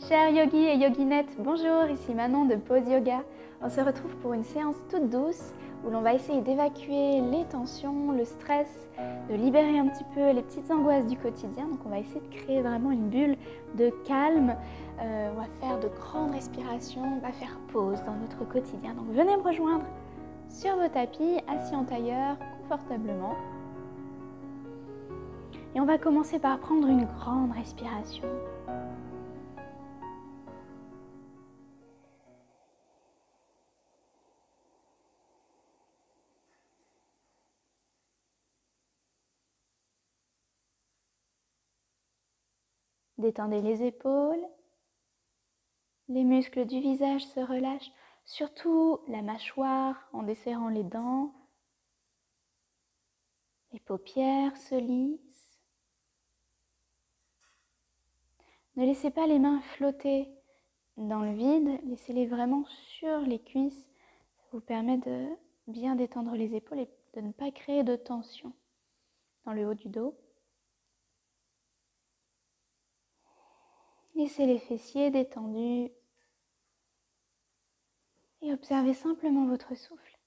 Chers yogis et yoginettes, bonjour, ici Manon de Pose Yoga. On se retrouve pour une séance toute douce où l'on va essayer d'évacuer les tensions, le stress, de libérer un petit peu les petites angoisses du quotidien. Donc on va essayer de créer vraiment une bulle de calme. On va faire de grandes respirations, on va faire pause dans notre quotidien. Donc venez me rejoindre sur vos tapis, assis en tailleur, confortablement. Et on va commencer par prendre une grande respiration. Détendez les épaules, les muscles du visage se relâchent, surtout la mâchoire en desserrant les dents. Les paupières se lissent. Ne laissez pas les mains flotter dans le vide, laissez-les vraiment sur les cuisses. Ça vous permet de bien détendre les épaules et de ne pas créer de tension dans le haut du dos. Laissez les fessiers détendus et observez simplement votre souffle.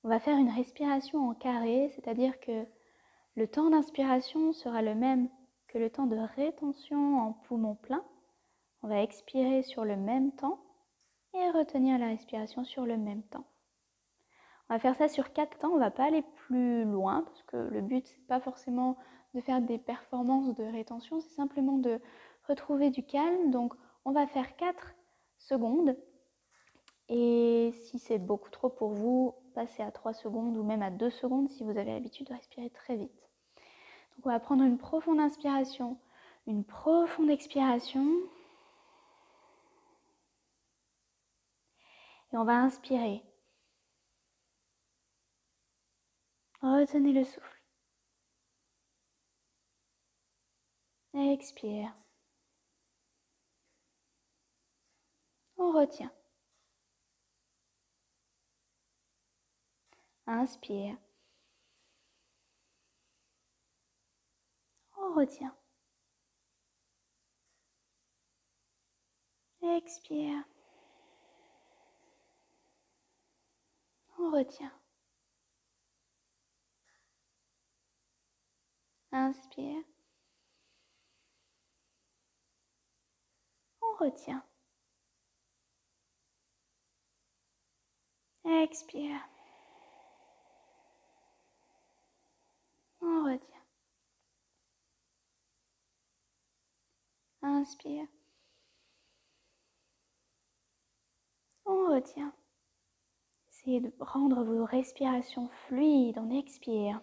On va faire une respiration en carré, c'est-à-dire que le temps d'inspiration sera le même que le temps de rétention en poumon plein. On va expirer sur le même temps et retenir la respiration sur le même temps. On va faire ça sur 4 temps, on ne va pas aller plus loin parce que le but c'est pas forcément de faire des performances de rétention, c'est simplement de retrouver du calme. Donc on va faire 4 secondes et si c'est beaucoup trop pour vous, passez à 3 secondes ou même à 2 secondes si vous avez l'habitude de respirer très vite. Donc on va prendre une profonde inspiration, une profonde expiration. Et on va inspirer. Retenez le souffle. Expire. On retient. Inspire. On retient. Expire. On retient. Inspire. On retient. Expire. On retient. Inspire. On retient. Essayez de rendre vos respirations fluides. On expire.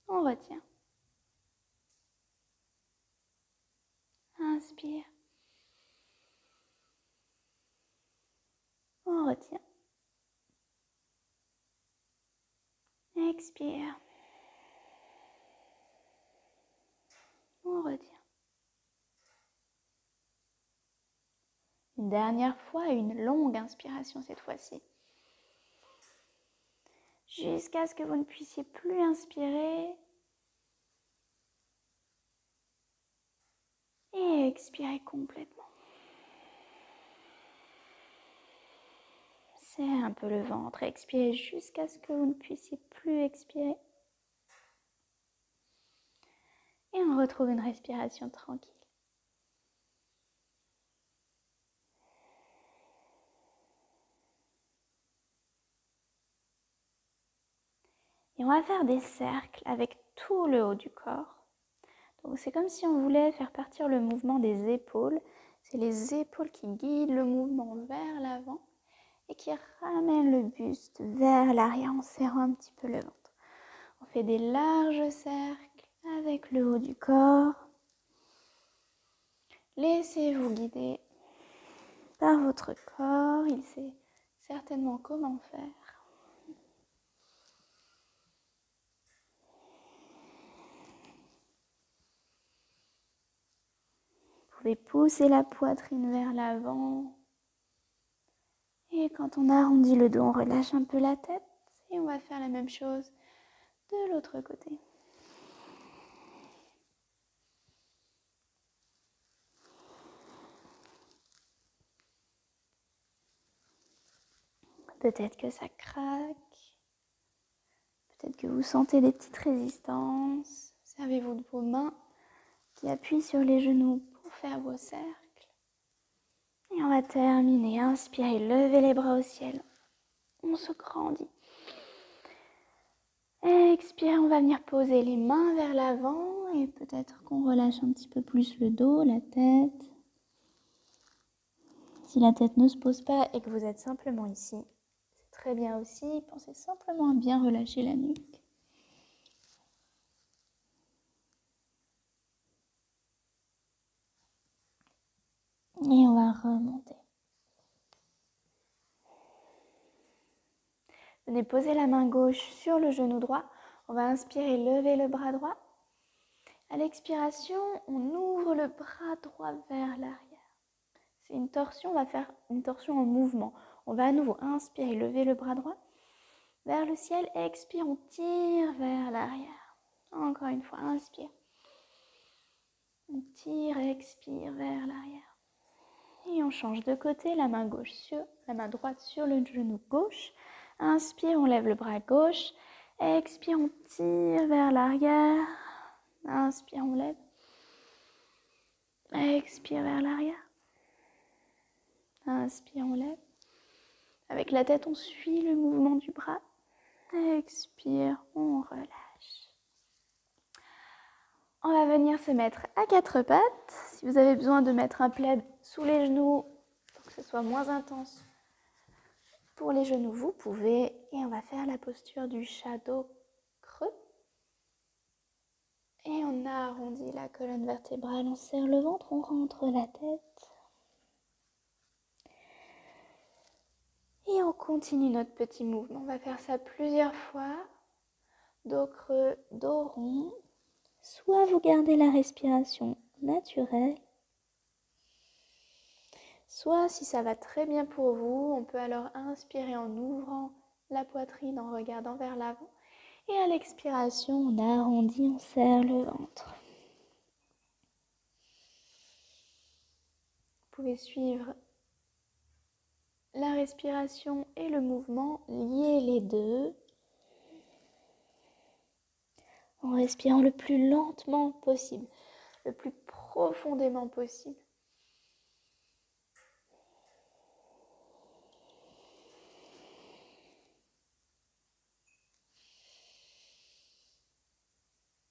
On retient. Inspire. On retient. Expire. On retient. Une dernière fois, une longue inspiration cette fois-ci. Jusqu'à ce que vous ne puissiez plus inspirer. Et expirez complètement. Serrez un peu le ventre, expirez jusqu'à ce que vous ne puissiez plus expirer. Et on retrouve une respiration tranquille. Et on va faire des cercles avec tout le haut du corps. Donc c'est comme si on voulait faire partir le mouvement des épaules. C'est les épaules qui guident le mouvement vers l'avant et qui ramènent le buste vers l'arrière en serrant un petit peu le ventre. On fait des larges cercles avec le haut du corps. Laissez-vous guider par votre corps, il sait certainement comment faire. Vous pouvez pousser la poitrine vers l'avant, Et quand on arrondit le dos, on relâche un peu la tête. Et on va faire la même chose de l'autre côté. Peut-être que ça craque. Peut-être que vous sentez des petites résistances. Servez-vous de vos mains qui appuient sur les genoux pour faire vos cercles. Et on va terminer. Inspirez, levez les bras au ciel. On se grandit. Expirez, on va venir poser les mains vers l'avant et peut-être qu'on relâche un petit peu plus le dos, la tête. Si la tête ne se pose pas et que vous êtes simplement ici, c'est très bien aussi. Pensez simplement à bien relâcher la nuque. Et on va remonter. Venez poser la main gauche sur le genou droit. On va inspirer, lever le bras droit. À l'expiration, on ouvre le bras droit vers l'arrière. C'est une torsion, on va faire une torsion en mouvement. On va à nouveau inspirer, lever le bras droit vers le ciel. Expire, on tire vers l'arrière. Encore une fois, inspire. On tire, expire vers l'arrière. Et on change de côté, la main droite sur le genou gauche. Inspire, on lève le bras gauche. Expire, on tire vers l'arrière. Inspire, on lève. Expire vers l'arrière. Inspire, on lève. Avec la tête, on suit le mouvement du bras. Expire, on relâche. On va venir se mettre à quatre pattes. Si vous avez besoin de mettre un plaid sous les genoux pour que ce soit moins intense pour les genoux, vous pouvez. Et on va faire la posture du shadow creux. Et on arrondit la colonne vertébrale, on serre le ventre, on rentre la tête. Et on continue notre petit mouvement. On va faire ça plusieurs fois. Dos creux, dos rond. Soit vous gardez la respiration naturelle, soit si ça va très bien pour vous, on peut alors inspirer en ouvrant la poitrine, en regardant vers l'avant. Et à l'expiration, on arrondit, on serre le ventre. Vous pouvez suivre la respiration et le mouvement, lier les deux. En respirant le plus lentement possible, le plus profondément possible.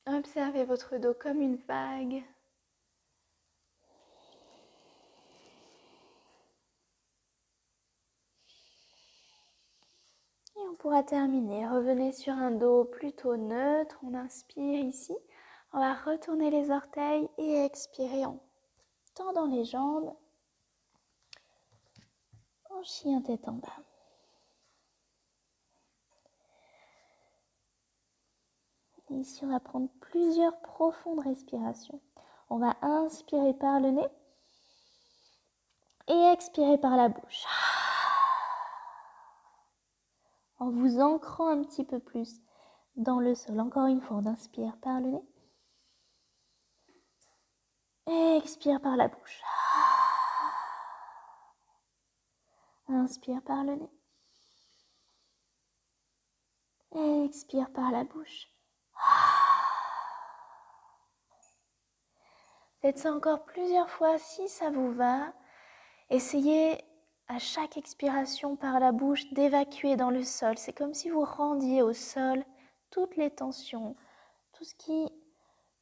Observez votre dos comme une vague. Et on pourra terminer. Revenez sur un dos plutôt neutre. On inspire ici. On va retourner les orteils et expirer en tendant les jambes. En chien tête en bas. Et ici, on va prendre plusieurs profondes respirations. On va inspirer par le nez et expirer par la bouche. En vous ancrant un petit peu plus dans le sol. Encore une fois, on inspire par le nez. Et expire par la bouche. Inspire par le nez. Et expire par la bouche. Faites ça encore plusieurs fois si ça vous va. Essayez à chaque expiration par la bouche d'évacuer dans le sol. C'est comme si vous rendiez au sol toutes les tensions, tout ce qui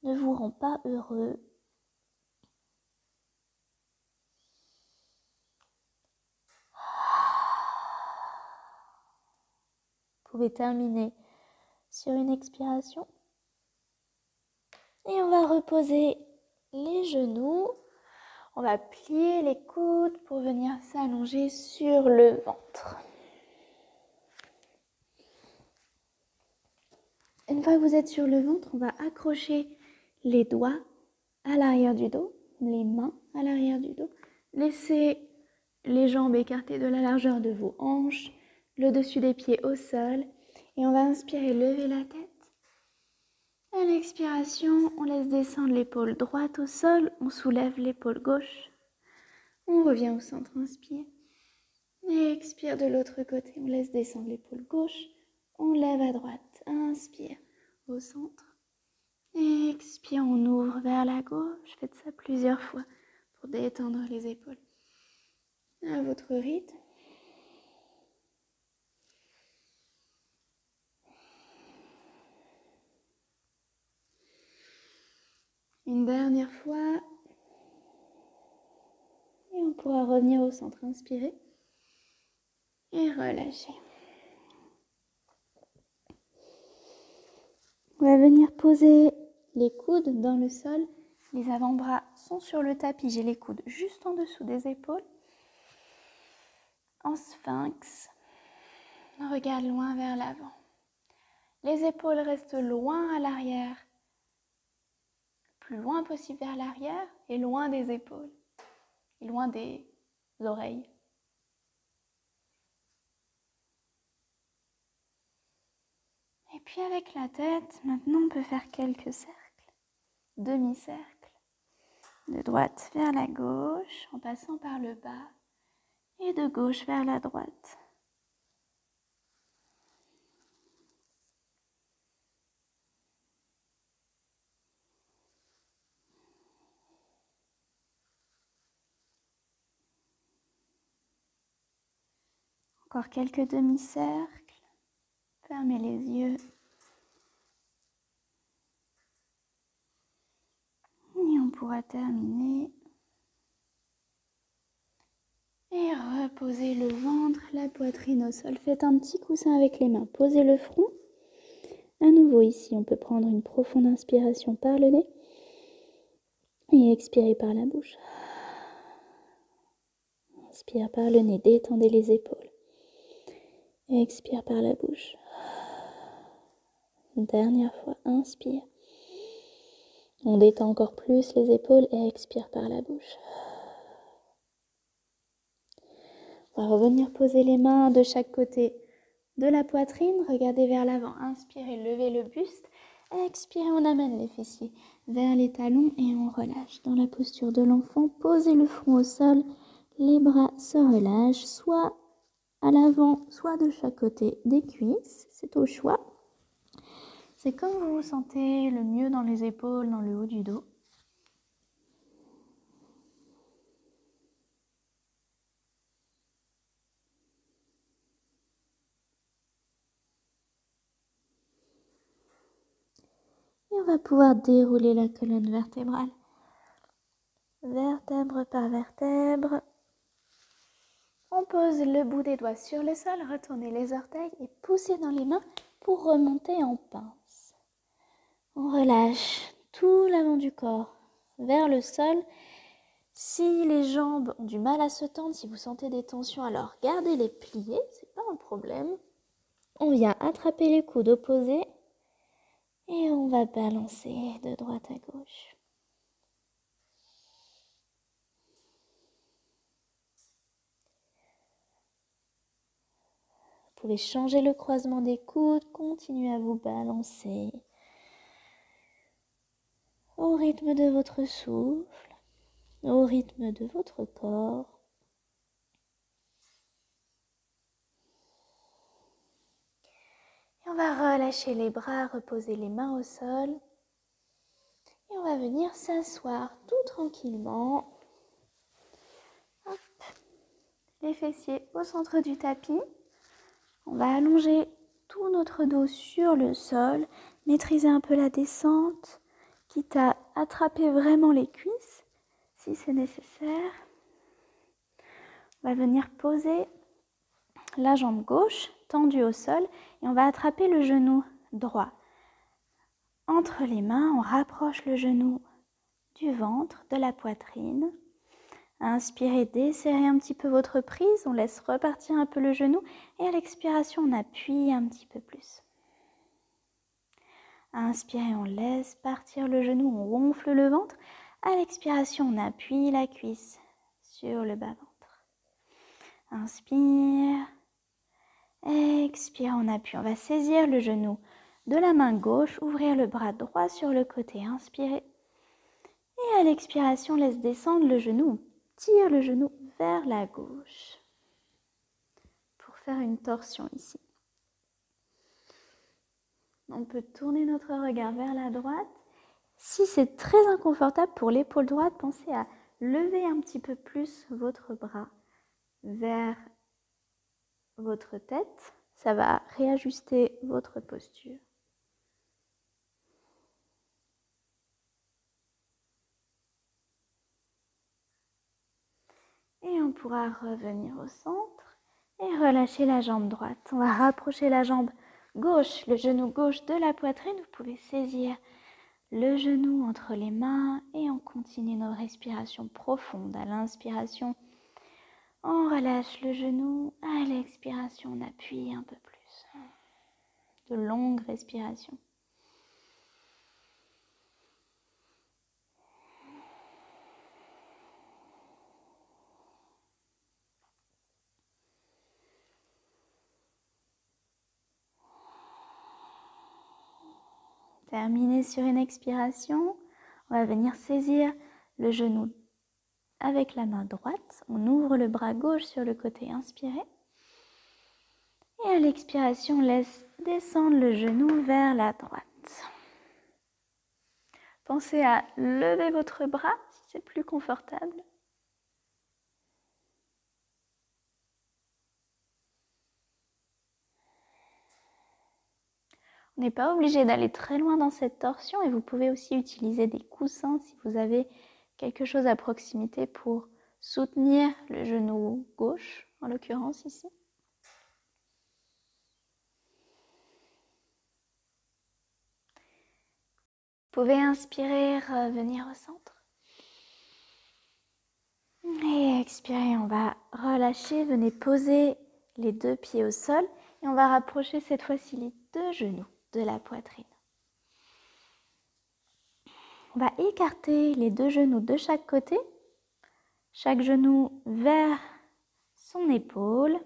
ne vous rend pas heureux. Vous pouvez terminer sur une expiration. Et on va reposer les genoux. On va plier les coudes pour venir s'allonger sur le ventre. Une fois que vous êtes sur le ventre, on va accrocher les doigts à l'arrière du dos, les mains à l'arrière du dos. Laissez les jambes écartées de la largeur de vos hanches, le dessus des pieds au sol. Et on va inspirer, lever la tête. À l'expiration, on laisse descendre l'épaule droite au sol, on soulève l'épaule gauche. On revient au centre, inspire. Et expire de l'autre côté, on laisse descendre l'épaule gauche, on lève à droite, inspire au centre. Et expire, on ouvre vers la gauche, faites ça plusieurs fois pour détendre les épaules. À votre rythme. Une dernière fois. Et on pourra revenir au centre, inspirer et relâcher. On va venir poser les coudes dans le sol. Les avant-bras sont sur le tapis. J'ai les coudes juste en dessous des épaules. En sphinx. On regarde loin vers l'avant. Les épaules restent loin à l'arrière. Plus loin possible vers l'arrière et loin des épaules. Et loin des oreilles. Et puis avec la tête, maintenant on peut faire quelques cercles. Demi-cercles. De droite vers la gauche en passant par le bas. Et de gauche vers la droite. Encore quelques demi-cercles. Fermez les yeux. Et on pourra terminer. Et reposez le ventre, la poitrine au sol. Faites un petit coussin avec les mains. Posez le front. À nouveau ici, on peut prendre une profonde inspiration par le nez. Et expirer par la bouche. Inspire par le nez, détendez les épaules. Et expire par la bouche. Une dernière fois, inspire. On détend encore plus les épaules et expire par la bouche. On va revenir poser les mains de chaque côté de la poitrine. Regardez vers l'avant. Inspirez, levez le buste. Expirez, on amène les fessiers vers les talons et on relâche. Dans la posture de l'enfant, posez le front au sol. Les bras se relâchent, soit à l'avant, soit de chaque côté des cuisses. C'est au choix. C'est comme vous vous sentez le mieux dans les épaules, dans le haut du dos. Et on va pouvoir dérouler la colonne vertébrale. Vertèbre par vertèbre. On pose le bout des doigts sur le sol, retournez les orteils et poussez dans les mains pour remonter en pince. On relâche tout l'avant du corps vers le sol. Si les jambes ont du mal à se tendre, si vous sentez des tensions, alors gardez-les pliées, c'est pas un problème. On vient attraper les coudes opposés et on va balancer de droite à gauche. Vous pouvez changer le croisement des coudes, continuez à vous balancer au rythme de votre souffle, au rythme de votre corps. Et on va relâcher les bras, reposer les mains au sol. Et on va venir s'asseoir tout tranquillement. Hop. Les fessiers au centre du tapis. On va allonger tout notre dos sur le sol, maîtriser un peu la descente, quitte à attraper vraiment les cuisses si c'est nécessaire. On va venir poser la jambe gauche tendue au sol et on va attraper le genou droit. Entre les mains, on rapproche le genou du ventre, de la poitrine. Inspirez, desserrez un petit peu votre prise, on laisse repartir un peu le genou et à l'expiration, on appuie un petit peu plus. Inspirez, on laisse partir le genou, on gonfle le ventre. À l'expiration, on appuie la cuisse sur le bas-ventre. Inspire. Expire, on appuie. On va saisir le genou de la main gauche, ouvrir le bras droit sur le côté. Inspirez. Et à l'expiration, laisse descendre le genou. Tire le genou vers la gauche. Pour faire une torsion ici. On peut tourner notre regard vers la droite. Si c'est très inconfortable pour l'épaule droite, pensez à lever un petit peu plus votre bras vers votre tête. Ça va réajuster votre posture. Et on pourra revenir au centre et relâcher la jambe droite. On va rapprocher la jambe gauche, le genou gauche de la poitrine. Vous pouvez saisir le genou entre les mains et on continue nos respirations profondes. À l'inspiration, on relâche le genou. À l'expiration, on appuie un peu plus. De longues respirations. Terminé sur une expiration, on va venir saisir le genou avec la main droite. On ouvre le bras gauche sur le côté, inspirez. Et à l'expiration, laisse descendre le genou vers la droite. Pensez à lever votre bras si c'est plus confortable. On n'est pas obligé d'aller très loin dans cette torsion et vous pouvez aussi utiliser des coussins si vous avez quelque chose à proximité pour soutenir le genou gauche, en l'occurrence ici. Vous pouvez inspirer, revenir au centre. Et expirer, on va relâcher, venez poser les deux pieds au sol et on va rapprocher cette fois-ci les deux genoux de la poitrine. On va écarter les deux genoux de chaque côté, chaque genou vers son épaule.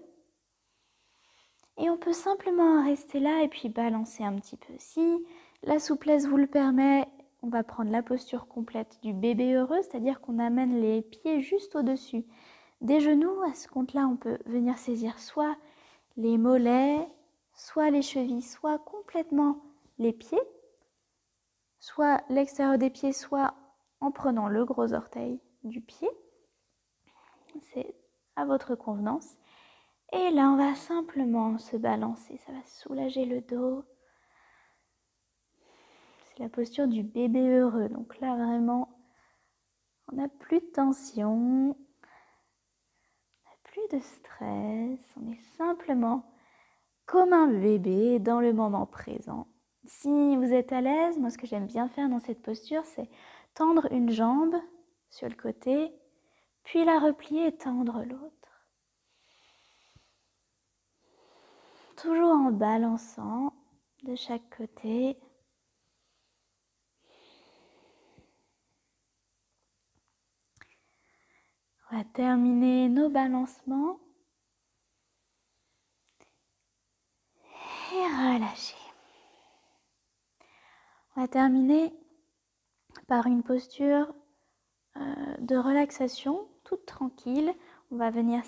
Et on peut simplement rester là et puis balancer un petit peu. Si la souplesse vous le permet, on va prendre la posture complète du bébé heureux, c'est-à-dire qu'on amène les pieds juste au-dessus des genoux. À ce compte-là, on peut venir saisir soit les mollets, soit les chevilles, soit complètement les pieds, soit l'extérieur des pieds, soit en prenant le gros orteil du pied. C'est à votre convenance. Et là, on va simplement se balancer. Ça va soulager le dos. C'est la posture du bébé heureux. Donc là, vraiment, on n'a plus de tension. On n'a plus de stress. On est simplement comme un bébé dans le moment présent. Si vous êtes à l'aise, moi, ce que j'aime bien faire dans cette posture, c'est tendre une jambe sur le côté, puis la replier et tendre l'autre. Toujours en balançant de chaque côté. On va terminer nos balancements. Et relâcher. On va terminer par une posture de relaxation, toute tranquille. On va venir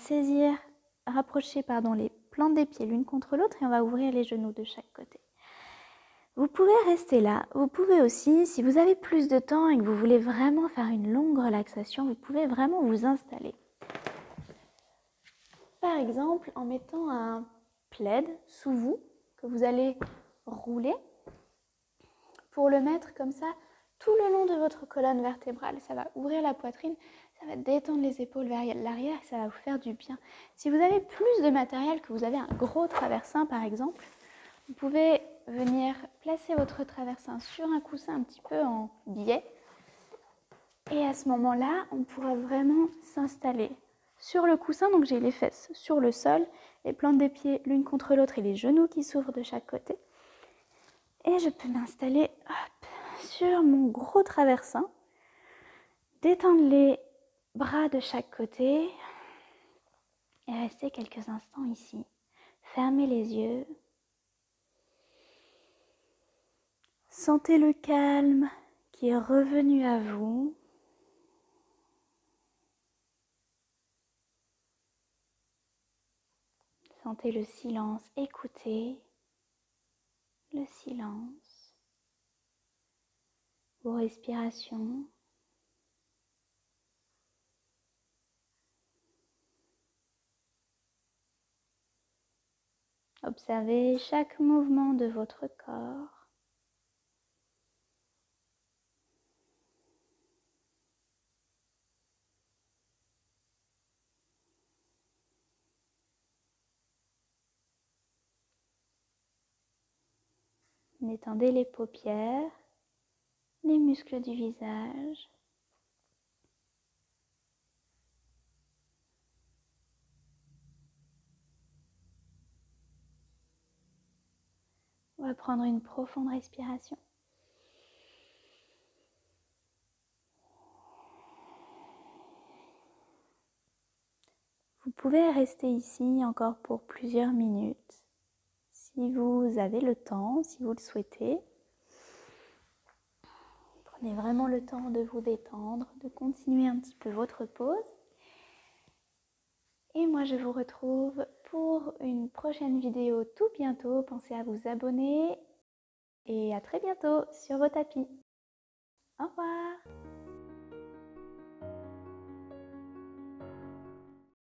rapprocher les plantes des pieds l'une contre l'autre et on va ouvrir les genoux de chaque côté. Vous pouvez rester là. Vous pouvez aussi, si vous avez plus de temps et que vous voulez vraiment faire une longue relaxation, vous pouvez vraiment vous installer. Par exemple, en mettant un plaid sous vous, que vous allez rouler pour le mettre comme ça tout le long de votre colonne vertébrale. Ça va ouvrir la poitrine, ça va détendre les épaules vers l'arrière et ça va vous faire du bien. Si vous avez plus de matériel, que vous avez un gros traversin par exemple, vous pouvez venir placer votre traversin sur un coussin un petit peu en biais. Et à ce moment-là, on pourra vraiment s'installer sur le coussin. Donc j'ai les fesses sur le sol, les plantes des pieds l'une contre l'autre et les genoux qui s'ouvrent de chaque côté. Et je peux m'installer sur mon gros traversin, détendre les bras de chaque côté et restez quelques instants ici. Fermez les yeux. Sentez le calme qui est revenu à vous. Sentez le silence, écoutez le silence, vos respirations. Observez chaque mouvement de votre corps. Détendez les paupières, les muscles du visage. On va prendre une profonde respiration. Vous pouvez rester ici encore pour plusieurs minutes, si vous avez le temps, si vous le souhaitez. Prenez vraiment le temps de vous détendre, de continuer un petit peu votre pause. Et moi, je vous retrouve pour une prochaine vidéo tout bientôt. Pensez à vous abonner et à très bientôt sur vos tapis. Au revoir!